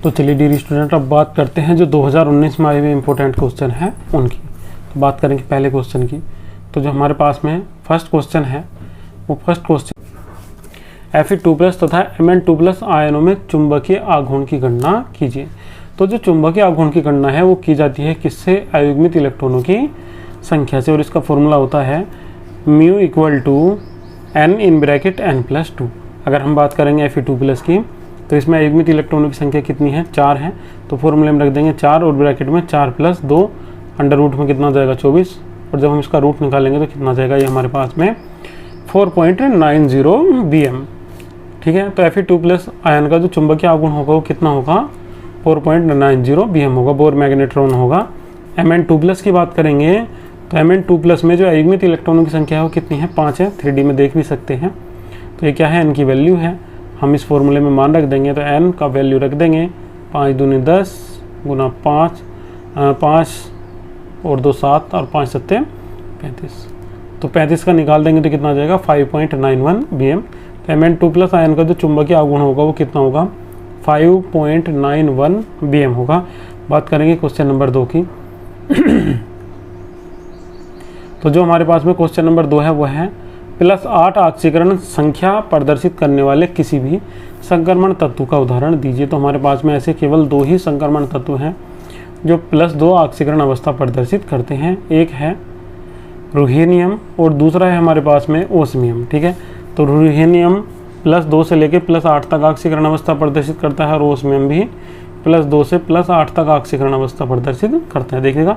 तो चलिए dear student, अब बात करते हैं जो 2019 में आए हुए इम्पोर्टेंट क्वेश्चन हैं उनकी। तो बात करेंगे पहले क्वेश्चन की। तो जो हमारे पास में फर्स्ट क्वेश्चन है वो फर्स्ट क्वेश्चन Fe2+ तथा Mn2+ आयनों में चुंबकीय आघूर्ण की गणना कीजिए। तो जो चुंबकीय आघूर्ण की गणना है वो की जाती है किससे? अयुग्मित इलेक्ट्रॉनों की संख्या से, और इसका फॉर्मूला होता है μ = n(n+2). अगर हम बात करेंगे Fe2+ की तो इसमें अयुग्मित इलेक्ट्रॉनों की संख्या कितनी है? 4 है। तो फॉर्मूले में रख देंगे 4 और ब्रैकेट में 4 + 2 अंडर रूट में कितना जाएगा? 24। और जब हम इसका रूट निकालेंगे तो कितना जाएगा? ये हमारे पास में 4.90 bm। ठीक है, तो Fe2+ आयन का जो चुंबकीय आघूर्ण होगा वो कितना होगा? 4.90 bm होगा, बोर मैग्नेट्रॉन होगा। Mn2+ की बात करेंगे तो Mn2+ में जो अयुग्मित इलेक्ट्रॉनों की संख्या है वो कितनी है? 5 है। 3D में देख भी सकते हैं। तो ये क्या है? n की वैल्यू है। हम इस फॉर्मूले में मान रख देंगे तो n का वैल्यू रख देंगे 5 दूनी 10 गुना 5, 5 और 2 7 और 5 7 35। तो 35 का निकाल देंगे तो कितना आ जाएगा? 5.91 bm। तो Mn2+ आयन का जो चुंबकीय आघूर्ण होगा वो कितना होगा? 5.91 bm होगा। बात करेंगे क्वेश्चन नंबर 2 की। तो जो हमारे पास में क्वेश्चन नंबर 2 है वो है +8 ऑक्सीकरण संख्या प्रदर्शित करने वाले किसी भी संक्रमण तत्व का उदाहरण दीजिए। तो हमारे पास में ऐसे केवल 2 ही संक्रमण तत्व हैं जो +2 ऑक्सीकरण अवस्था प्रदर्शित करते हैं। एक है रुथेनियम और दूसरा है हमारे पास में ओस्मियम। ठीक है, तो रुथेनियम +2 से लेकर +8 तक ऑक्सीकरण अवस्था प्रदर्शित करता है और ओस्मियम भी +2 से +8 तक ऑक्सीकरण अवस्था प्रदर्शित करता है। देखिएगा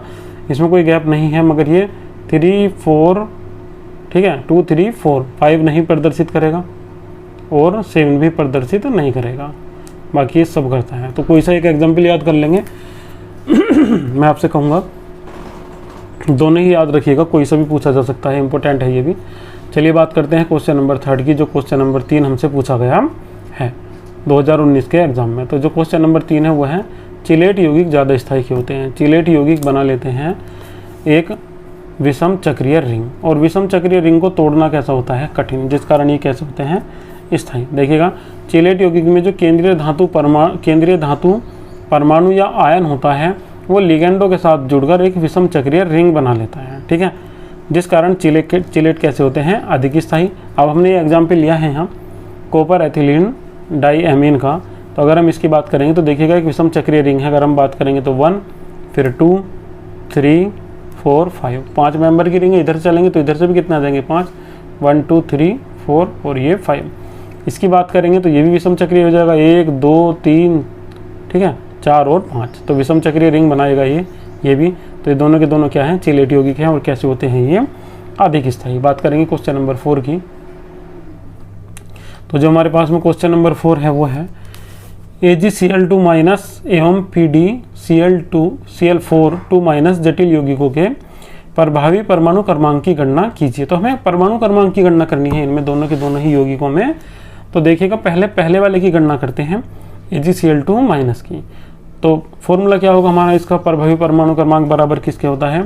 इसमें कोई गैप नहीं है, मगर ये 3 4, ठीक है, 2 3 4 5 नहीं प्रदर्शित करेगा और 7 भी प्रदर्शित नहीं करेगा, बाकी ये सब करता है। तो कोई सा एक एग्जाम्पल याद कर लेंगे। मैं आपसे कहूँगा दोनों ही याद रखिएगा, कोई सा भी पूछा जा सकता है, इंपॉर्टेंट है ये भी। चलिए बात करते हैं क्वेश्चन नंबर 3 की, जो क्वेश्चन नंबर 3 हमसे पूछा गया है 2019 के एग्जाम में। तो जो क्वेश्चन नंबर 3 है वो है चिलेट यौगिक ज़्यादा स्थायी क्यों होते हैं? चिलेट यौगिक बना लेते हैं एक विषम चक्रीय रिंग, और विषम चक्रीय रिंग को तोड़ना कैसा होता है? कठिन, जिस कारण ये कैसे होते हैं? स्थायी। देखिएगा चिलेट यौगिक में जो केंद्रीय धातु परमाणु या आयन होता है वो लिगेंडों के साथ जुड़कर एक विषम चक्रीय रिंग बना लेता है। ठीक है, जिस कारण चिलेट कैसे होते हैं? अधिक स्थायी। अब हमने ये एग्जाम्पल लिया है यहाँ कॉपर एथिलीन डाइएमीन का। तो अगर हम इसकी बात करेंगे तो देखिएगा एक विषम चक्रीय रिंग है। अगर हम बात करेंगे तो 1 फिर 2 3 4 5 5 मेंबर की रिंग है। इधर से चलेंगे तो इधर से भी कितना आ जाएंगे? 5 1 2 3 4 और ये 5। इसकी बात करेंगे तो ये भी विषम चक्रीय हो जाएगा, 1 2 3, ठीक है, 4 और 5। तो विषम चक्रीय रिंग बनाएगा ये भी। तो ये दोनों के दोनों क्या हैं? चिलेट यौगिक हैं। और कैसे होते हैं ये? अधिक स्थायी। बात करेंगे क्वेश्चन नंबर 4 की। तो जो हमारे पास में क्वेश्चन नंबर 4 है वो है AgCl2- एवं PdCl4 जटिल यौगिकों के प्रभावी परमाणु क्रमांक की गणना कीजिए। तो हमें परमाणु क्रमांक की गणना करनी है इनमें दोनों के दोनों ही यौगिकों में। तो देखिएगा पहले वाले की गणना करते हैं AgCl2- की। तो फॉर्मूला क्या होगा हमारा इसका? प्रभावी परमाणु क्रमांक बराबर किसके होता है?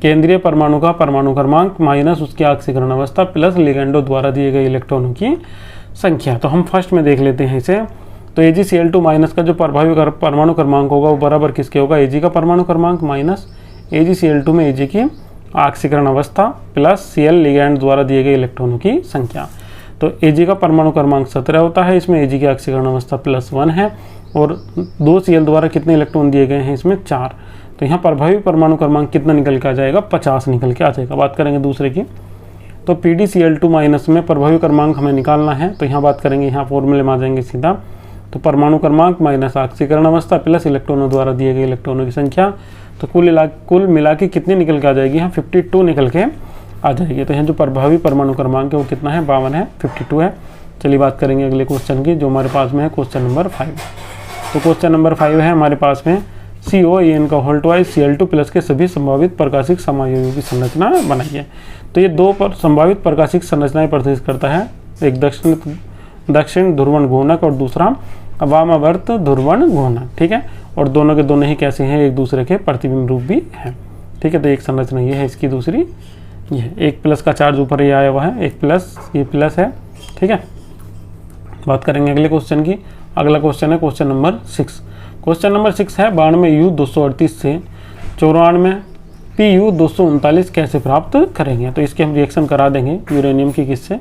केंद्रीय परमाणु का परमाणु क्रमांक माइनस उसकी ऑक्सीकरण अवस्था प्लस लिगेंडो द्वारा दिए गए इलेक्ट्रॉनों की संख्या। तो हम फर्स्ट में देख लेते हैं इसे। तो AgCl2- का जो प्रभावी परमाणु क्रमांक होगा वो बराबर किसके होगा? Ag का परमाणु क्रमांक माइनस AgCl2 में Ag की ऑक्सीकरण अवस्था प्लस Cl लिगेंड द्वारा दिए गए इलेक्ट्रॉनों की संख्या। तो Ag का परमाणु क्रमांक 17 होता है, इसमें Ag की ऑक्सीकरण अवस्था +1 है और 2 Cl द्वारा कितने इलेक्ट्रॉन दिए गए हैं? इसमें 4। तो यहाँ प्रभावी परमाणु क्रमांक कितना निकल के आ जाएगा? 50 निकल के आ जाएगा। बात करेंगे दूसरे की। तो PdCl2- में प्रभावी क्रमांक हमें निकालना है। तो यहाँ बात करेंगे, यहाँ फॉर्मूले में आ जाएंगे सीधा। तो परमाणु क्रमांक माइनस ऑक्सीकरण अवस्था प्लस इलेक्ट्रॉनों द्वारा दिए गए इलेक्ट्रॉनों की संख्या। तो कुल मिला के कितनी निकल के आ जाएगी? यहाँ 52 निकल के आ जाएगी। तो यहाँ जो प्रभावी परमाणु क्रमांक है वो कितना है? 52 है, 52 है। चलिए बात करेंगे अगले क्वेश्चन की, जो हमारे पास में है क्वेश्चन नंबर 5। तो क्वेश्चन नंबर 5 है हमारे पास में COAN Cl2+ के सभी संभावित प्रकाशिक समायोजों की संरचना बनाइए। तो ये 2 संभावित प्रकाशिक संरचनाएं प्रदर्शित करता है, एक दक्षिण ध्रुवण घूर्णक और दूसरा वामावर्त ध्रुवण घूर्णक। ठीक है, और दोनों के दोनों ही कैसे हैं? एक दूसरे के प्रतिबिंब रूप भी हैं। ठीक है, तो एक संरचना ये है, इसकी दूसरी ये। एक प्लस का चार्ज ऊपर ये आया हुआ है, एक प्लस, ये प्लस है। ठीक है, बात करेंगे अगले क्वेश्चन की। अगला क्वेश्चन है क्वेश्चन नंबर 6। क्वेश्चन नंबर 6 है 92 238 से 94 Pu 239 कैसे प्राप्त करेंगे। तो इसके हम रिएक्शन करा देंगे यूरेनियम की किससे,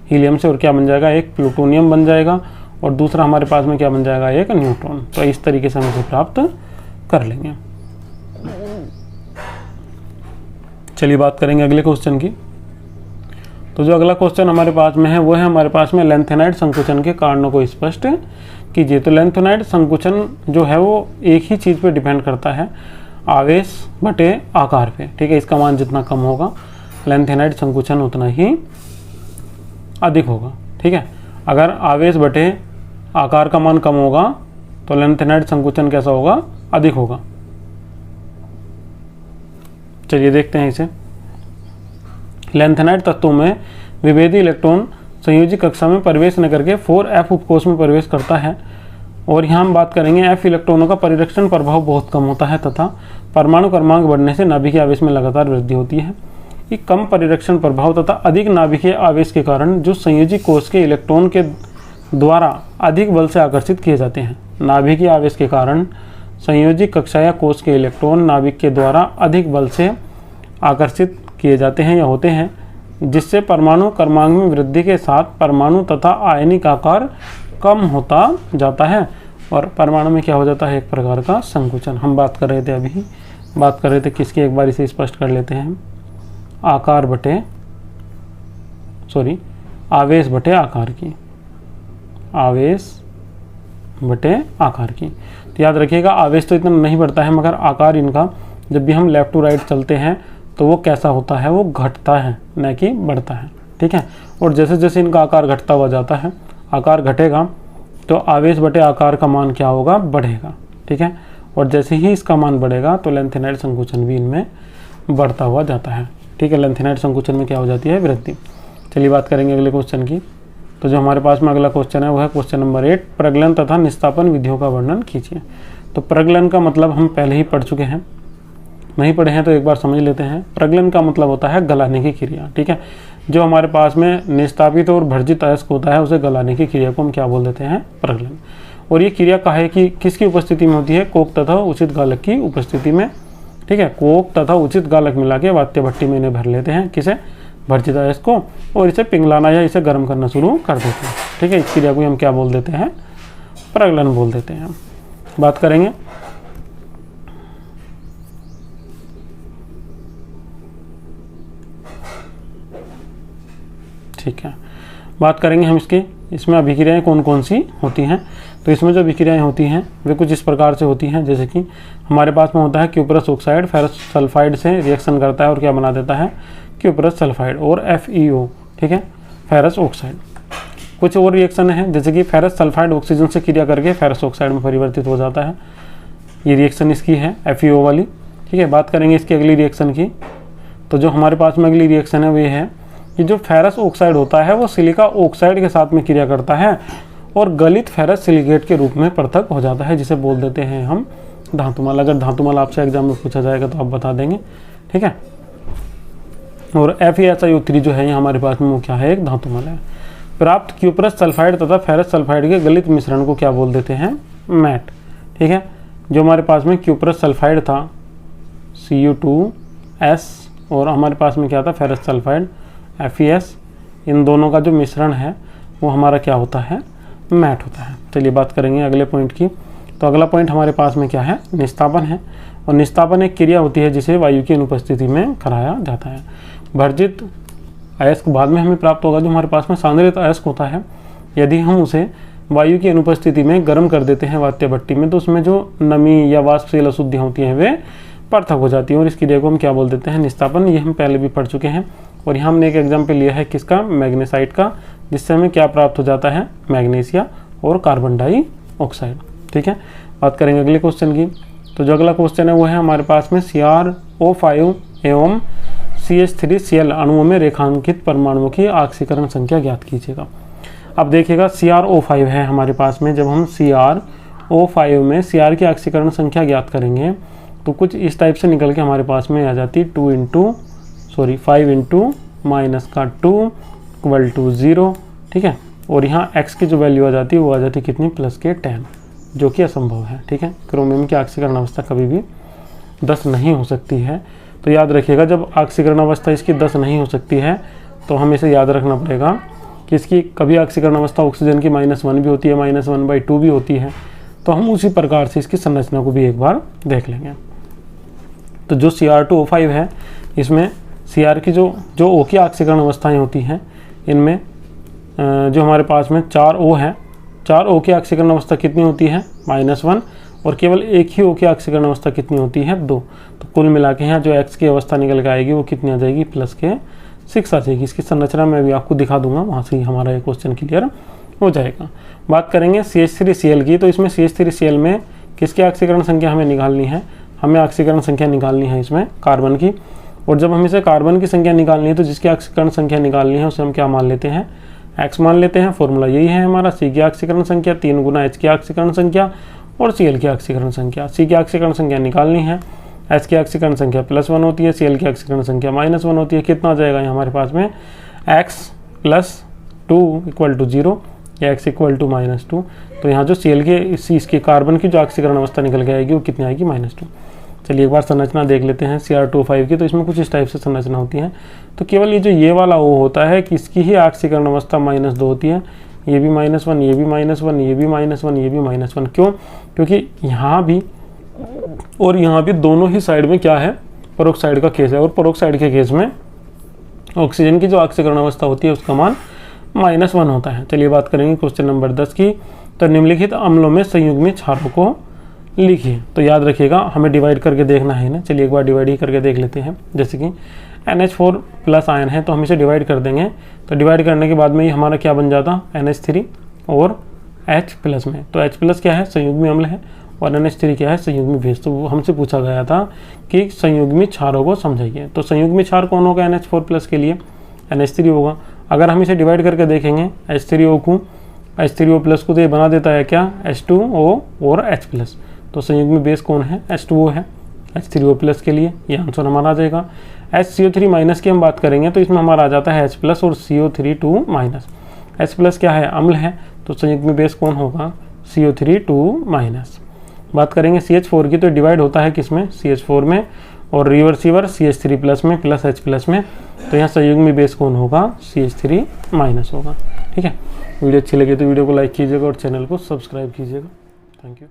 हीलियम से, और क्या बन जाएगा, एक प्लूटोनियम बन जाएगा और दूसरा हमारे पास में क्या बन जाएगा, एक न्यूट्रॉन। तो इस तरीके से हम इसे प्राप्त कर लेंगे। चलिए बात करेंगे अगले क्वेश्चन की। तो जो अगला क्वेश्चन हमारे पास में है वो है हमारे पास में लैंथेनाइड संकुचन के कारणों को स्पष्ट कीजिए। तो लैंथेनाइड संकुचन जो है वो एक ही चीज़ पे डिपेंड करता है, आवेश बटे आकार पे, ठीक है। इसका मान जितना कम होगा लैंथेनाइड संकुचन उतना ही अधिक होगा, ठीक है। अगर आवेश बटे आकार का मान कम होगा तो लैंथेनाइड संकुचन कैसा होगा, अधिक होगा। चलिए देखते हैं इसे। लैंथेनाइड तत्वों में विभेदी इलेक्ट्रॉन संयोजी कक्षा में प्रवेश न करके 4f उपकोष में प्रवेश करता है, और यहाँ हम बात करेंगे f इलेक्ट्रॉनों का परिरक्षण प्रभाव बहुत कम होता है तथा परमाणु क्रमांक बढ़ने से नाभिकीय आवेश में लगातार वृद्धि होती है। ये कम परिरक्षण प्रभाव तथा अधिक नाभिकीय आवेश के कारण जो संयोजी कोष के इलेक्ट्रॉन के द्वारा अधिक बल से आकर्षित किए जाते हैं। नाभिकीय आवेश के कारण संयोजी कक्षा या कोष के इलेक्ट्रॉन नाभिक के द्वारा अधिक बल से आकर्षित किए जाते हैं या होते हैं, जिससे परमाणु क्रमांक में वृद्धि के साथ परमाणु तथा आयनिक आकार कम होता जाता है और परमाणु में क्या हो जाता है, एक प्रकार का संकुचन। हम बात कर रहे थे, अभी बात कर रहे थे किसकी, एक बार इसे स्पष्ट कर लेते हैं। आकार बटे आवेश बटे आकार की, आवेश बटे आकार की। तो याद रखिएगा आवेश तो इतना नहीं बढ़ता है, मगर आकार इनका जब भी हम लेफ्ट टू राइट चलते हैं तो वो कैसा होता है, वो घटता है न कि बढ़ता है, ठीक है। और जैसे जैसे इनका आकार घटता हुआ जाता है, आकार घटेगा तो आवेश बटे आकार का मान क्या होगा, बढ़ेगा, ठीक है। और जैसे ही इसका मान बढ़ेगा तो लैंथेनाइड संकुचन भी इनमें बढ़ता हुआ जाता है, ठीक है। लैंथेनाइड संकुचन में क्या हो जाती है, वृद्धि। चलिए बात करेंगे अगले क्वेश्चन की। तो जो हमारे पास में अगला क्वेश्चन है वह है क्वेश्चन नंबर 8, प्रगलन तथा निस्तापन विधियों का वर्णन कीजिए। तो प्रगलन का मतलब हम पहले ही पढ़ चुके हैं, नहीं पढ़े हैं तो एक बार समझ लेते हैं। प्रगलन का मतलब होता है गलाने की क्रिया, ठीक है। जो हमारे पास में निस्तापित और भर्जित अयस्क होता है उसे गलाने की क्रिया को हम क्या बोल देते हैं, प्रगलन। और ये क्रिया काहे की किसकी उपस्थिति में होती है, कोक तथा उचित गालक की उपस्थिति में, ठीक है। कोक तथा उचित गालक मिला के वात्य भट्टी में इन्हें भर लेते हैं, किसे, भर्जित अयस्क को, और इसे पिघलाना या इसे गर्म करना शुरू कर देते हैं, ठीक है। इस क्रिया को हम क्या बोल देते हैं, प्रगलन बोल देते हैं। बात करेंगे ठीक है, बात करेंगे हम इसमें अभिक्रियाएं कौन कौन सी होती हैं। तो इसमें जो अभिक्रियाएं होती हैं वे कुछ इस प्रकार से होती हैं, जैसे कि हमारे पास में होता है क्यूपरस ऑक्साइड फेरस सल्फाइड से रिएक्शन करता है और क्या बना देता है, क्यूपरस सल्फाइड और FeO, ठीक है, फेरस ऑक्साइड। कुछ और रिएक्शन है जैसे कि फेरस सल्फाइड ऑक्सीजन से क्रिया करके फेरस ऑक्साइड में परिवर्तित हो जाता है, ये रिएक्शन इसकी है FeO वाली, ठीक है। बात करेंगे इसकी अगली रिएक्शन की। तो जो हमारे पास में अगली रिएक्शन है वो ये है कि जो फेरस ऑक्साइड होता है वो सिलिका ऑक्साइड के साथ में क्रिया करता है और गलित फेरस सिलिकेट के रूप में पृथक हो जाता है, जिसे बोल देते हैं हम धातुमल। अगर धातुमल आपसे एग्जाम में पूछा जाएगा तो आप बता देंगे, ठीक है। और FeSiO3 जो है ये हमारे पास में वो क्या है, एक धातुमल है। प्राप्त क्यूपरस सल्फाइड तथा फेरस सल्फाइड के गलित मिश्रण को क्या बोल देते हैं, मैट, ठीक है। जो हमारे पास में क्यूपरस सल्फाइड था Cu2S और हमारे पास में क्या था, फेरस सल्फाइड FeS, इन दोनों का जो मिश्रण है वो हमारा क्या होता है, मैट होता है। चलिए बात करेंगे अगले पॉइंट की। तो अगला पॉइंट हमारे पास में क्या है, निस्तापन है। और निस्तापन एक क्रिया होती है जिसे वायु की अनुपस्थिति में कराया जाता है। भर्जित अयस्क बाद में हमें प्राप्त होगा। जो हमारे पास में सांद्रित अयस्क होता है, यदि हम उसे वायु की अनुपस्थिति में गर्म कर देते हैं वात्य भट्टी में तो उसमें जो नमी या वाष्पशील अशुद्धियाँ होती हैं वे पृथक हो जाती हैं और इस क्रिया को हम क्या बोल देते हैं, निस्तापन। ये हम पहले भी पढ़ चुके हैं। और यहाँ हमने एक एग्जाम्पल लिया है किसका, मैग्नेसाइट का, जिससे हमें क्या प्राप्त हो जाता है, मैग्नीशिया और कार्बन डाइऑक्साइड, ठीक है। बात करेंगे अगले क्वेश्चन की। तो जो अगला क्वेश्चन है वो है हमारे पास में CrO5 एवं CH3Cl अणुओं में रेखांकित परमाणुओं की ऑक्सीकरण संख्या ज्ञात कीजिएगा। अब देखिएगा CrO5 है हमारे पास में, जब हम CrO5 में Cr की ऑक्सीकरण संख्या ज्ञात करेंगे तो कुछ इस टाइप से निकल के हमारे पास में आ जाती 5 इंटू माइनस का 2 इक्वल टू 0, ठीक है। और यहाँ x की जो वैल्यू आ जाती है वो आ जाती है कितनी, प्लस के 10, जो कि असंभव है। ठीक है, क्रोमियम की ऑक्सीकरण अवस्था कभी भी 10 नहीं हो सकती है। तो याद रखिएगा, जब ऑक्सीकरण अवस्था इसकी 10 नहीं हो सकती है तो हमें इसे याद रखना पड़ेगा कि इसकी कभी ऑक्सीकरण अवस्था ऑक्सीजन की -1 भी होती है, -1/2 भी होती है। तो हम उसी प्रकार से इसकी संरचना को भी एक बार देख लेंगे। तो जो Cr2O5 है, इसमें Cr की जो O की ऑक्सीकरण अवस्थाएं होती हैं, इनमें जो हमारे पास में 4 O है, 4 O की ऑक्सीकरण अवस्था कितनी होती है? -1, और केवल एक ही O की ऑक्सीकरण अवस्था कितनी होती है? 2। तो कुल मिला के यहाँ जो X की अवस्था निकल के आएगी वो कितनी आ जाएगी? +6 आ जाएगी। इसकी संरचना मैं भी आपको दिखा दूंगा, वहाँ से ही हमारा ये क्वेश्चन क्लियर हो जाएगा। बात करेंगे CH3Cl की। तो इसमें CH3Cl में किसकी ऑक्सीकरण संख्या हमें निकालनी है? हमें ऑक्सीकरण संख्या निकालनी है इसमें कार्बन की। और जब हम इसे कार्बन की संख्या निकालनी है तो जिसकी ऑक्सीकरण संख्या निकालनी है उसे हम क्या मान लेते हैं? X मान लेते हैं। फॉर्मूला यही है हमारा, C की ऑक्सीकरण संख्या 3 गुना H की ऑक्सीकरण संख्या और Cl की ऑक्सीकरण संख्या। C की ऑक्सीकरण संख्या निकालनी है, H की ऑक्सीकरण संख्या +1 होती है, Cl की ऑक्सीकरण संख्या -1 होती है। कितना आ जाएगा हमारे पास में? X + 2 = 0 या X = -2। तो यहाँ जो Cl के इसकी कार्बन की जो ऑक्सीकरण अवस्था निकल के आएगी वो कितनी आएगी? -2। चलिए एक बार संरचना देख लेते हैं Cr2O5 की। तो इसमें कुछ इस टाइप से संरचना होती है। तो केवल ये वाला O होता है कि इसकी ही ऑक्सीकरण अवस्था -2 होती है। ये भी -1, ये भी -1, ये भी -1, ये भी -1। क्यों? क्योंकि यहाँ भी और यहाँ भी दोनों ही साइड में क्या है? पेरोक्साइड का केस है, और पेरोक्साइड के केस में ऑक्सीजन की जो ऑक्सीकरण अवस्था होती है उसका मान -1 होता है। चलिए बात करेंगे क्वेश्चन नंबर 10 की। तो निम्नलिखित अम्लों में संयुग्मी क्षारों को लिखिए। तो याद रखिएगा, हमें डिवाइड करके देखना है ना। चलिए एक बार डिवाइड ही करके देख लेते हैं। जैसे कि NH4+ आयन है तो हम इसे डिवाइड कर देंगे। तो डिवाइड करने के बाद में ये हमारा क्या बन जाता? NH3 और H+ में। तो H+ क्या है? संयुग्मी अम्ल है, और NH3 क्या है? संयुग्मी बेस। तो वो हमसे पूछा गया था कि संयुग्मी क्षारों को समझाइए। तो संयुग्मी क्षार कौन होगा NH4+ के लिए? NH3 होगा। अगर हम इसे डिवाइड करके देखेंगे H3O को, H3O+ को, तो ये बना देता है क्या? H2O और H+। तो संयुग्मी बेस कौन है? H2O है H3O+ के लिए। ये आंसर हमारा आ जाएगा। HCO3- की हम बात करेंगे तो इसमें हमारा आ जाता है H+ और CO3 H+ क्या है? अम्ल है। तो संयुग्मी बेस कौन होगा? CO3 बात करेंगे CH4 की। तो डिवाइड होता है किसमें? CH4 में, और रिवर्सिबल CH3+ में प्लस H+ में। तो यहाँ संयुग्मी बेस कौन होगा? CH3- होगा। ठीक है, वीडियो अच्छी लगी तो वीडियो को लाइक कीजिएगा और चैनल को सब्सक्राइब कीजिएगा। Thank you.